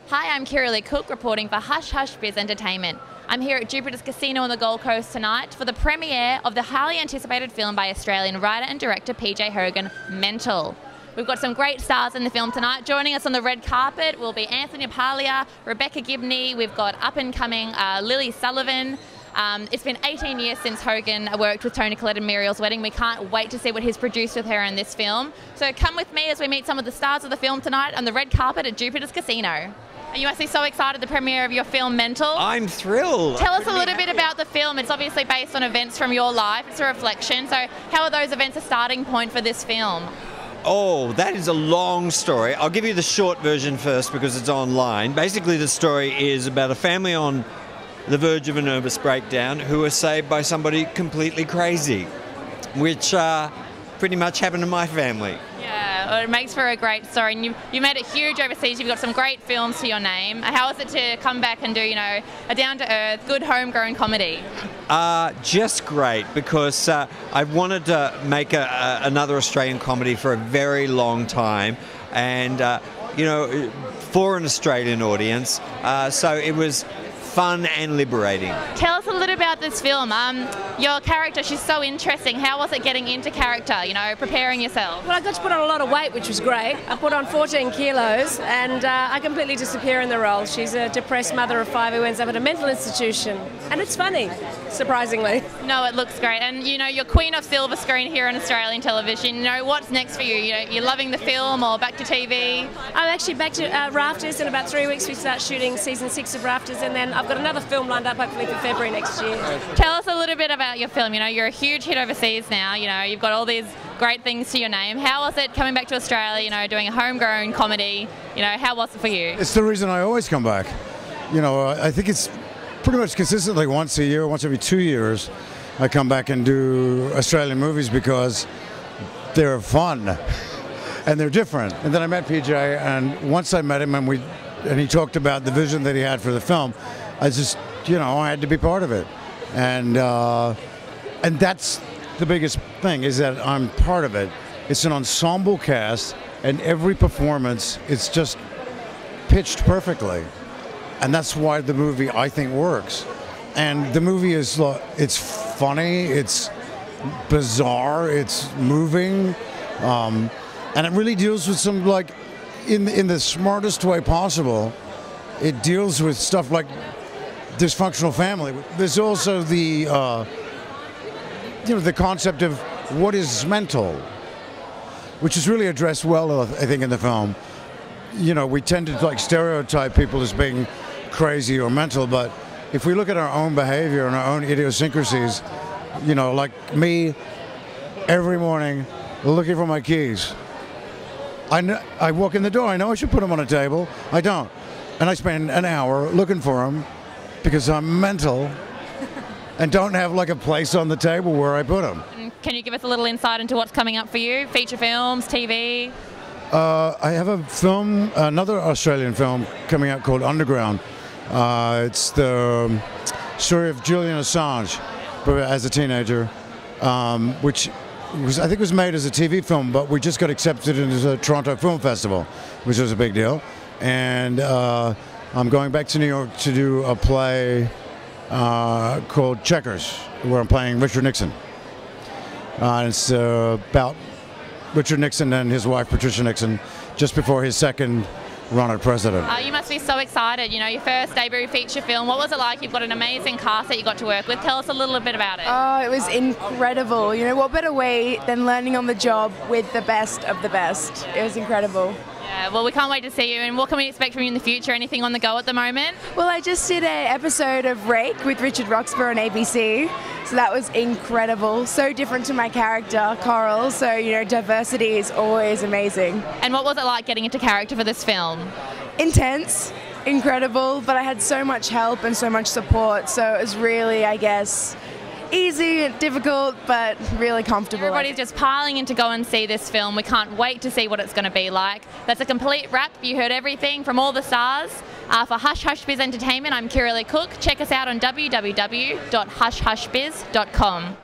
Hi, I'm Muriel reporting for HushHushBiz Entertainment. I'm here at Jupiter's Casino on the Gold Coast tonight for the premiere of the highly anticipated film by Australian writer and director PJ Hogan, Mental. We've got some great stars in the film tonight. Joining us on the red carpet will be Anthony Palia, Rebecca Gibney, we've got up-and-coming Lily Sullivan. It's been 18 years since Hogan worked with Toni Collette and Muriel's wedding. We can't wait to see what he's produced with her in this film. So come with me as we meet some of the stars of the film tonight on the red carpet at Jupiter's Casino. You must be so excited the premiere of your film Mental. I'm thrilled. Tell us a little bit about the film. It's obviously based on events from your life. It's a reflection. So how are those events a starting point for this film? Oh, that is a long story. I'll give you the short version first because it's online. Basically, the story is about a family on the verge of a nervous breakdown who are saved by somebody completely crazy, which pretty much happened to my family. Yeah, well, it makes for a great story. And you made it huge overseas. You've got some great films to your name. How is it to come back and do, a down-to-earth, good homegrown comedy? Just great, because I wanted to make another Australian comedy for a very long time, and for an Australian audience. So it was fun and liberating. Tell us a little about this film. Your character, she's so interesting. How was it getting into character, preparing yourself? Well, I got to put on a lot of weight, which was great. I put on 14 kilos and I completely disappear in the role. She's a depressed mother of 5 who ends up at a mental institution. And it's funny, surprisingly. No, it looks great. And, you're queen of silver screen here on Australian television. What's next for you? You're loving the film or back to TV? I'm actually back to Rafters. In about 3 weeks we start shooting season 6 of Rafters, and then I've got another film lined up hopefully for February next year. Tell us a little bit about your film. You're a huge hit overseas now. You've got all these great things to your name. How was it coming back to Australia, doing a homegrown comedy? How was it for you? It's the reason I always come back. I think it's pretty much consistently once a year, once every 2 years, I come back and do Australian movies because they're fun and they're different. And then I met PJ, and once I met him and he talked about the vision that he had for the film, I just, I had to be part of it. And that's the biggest thing, is that I'm part of it. It's an ensemble cast, and every performance, it's just pitched perfectly. And that's why the movie, I think, works. And the movie is, it's funny, it's bizarre, it's moving, and it really deals with some, in the smartest way possible, it deals with stuff like dysfunctional family. There's also the the concept of what is mental, which is really addressed well, I think, in the film. We tend to stereotype people as being crazy or mental, but if we look at our own behavior and our own idiosyncrasies, like me, every morning looking for my keys. I walk in the door, I know I should put them on a table, I don't. And I spend an hour looking for them because I'm mental and don't have a place on the table where I put them. Can you give us a little insight into what's coming up for you? Feature films, TV? I have a film, another Australian film coming out called Underground. It's the story of Julian Assange as a teenager, which I think was made as a TV film, but we just got accepted into the Toronto Film Festival, which was a big deal. And I'm going back to New York to do a play called Checkers, where I'm playing Richard Nixon. And it's about Richard Nixon and his wife Patricia Nixon just before his second run as president. You must be so excited, your first debut feature film. What was it like? You've got an amazing cast that you got to work with. Tell us a little bit about it. Oh, it was incredible. What better way than learning on the job with the best of the best. It was incredible. Yeah, well, we can't wait to see you. And what can we expect from you in the future? Anything on the go at the moment? Well, I just did an episode of Rake with Richard Roxburgh on ABC. So that was incredible. So different to my character, Coral. So, diversity is always amazing. And what was it like getting into character for this film? Intense, incredible, but I had so much help and so much support. So it was really, I guess, easy and difficult, but really comfortable. Everybody's just piling in to go and see this film. We can't wait to see what it's going to be like. That's a complete wrap. You heard everything from all the stars. For HushHushBiz Entertainment, I'm Muriel. Check us out on www.hushhushbiz.com.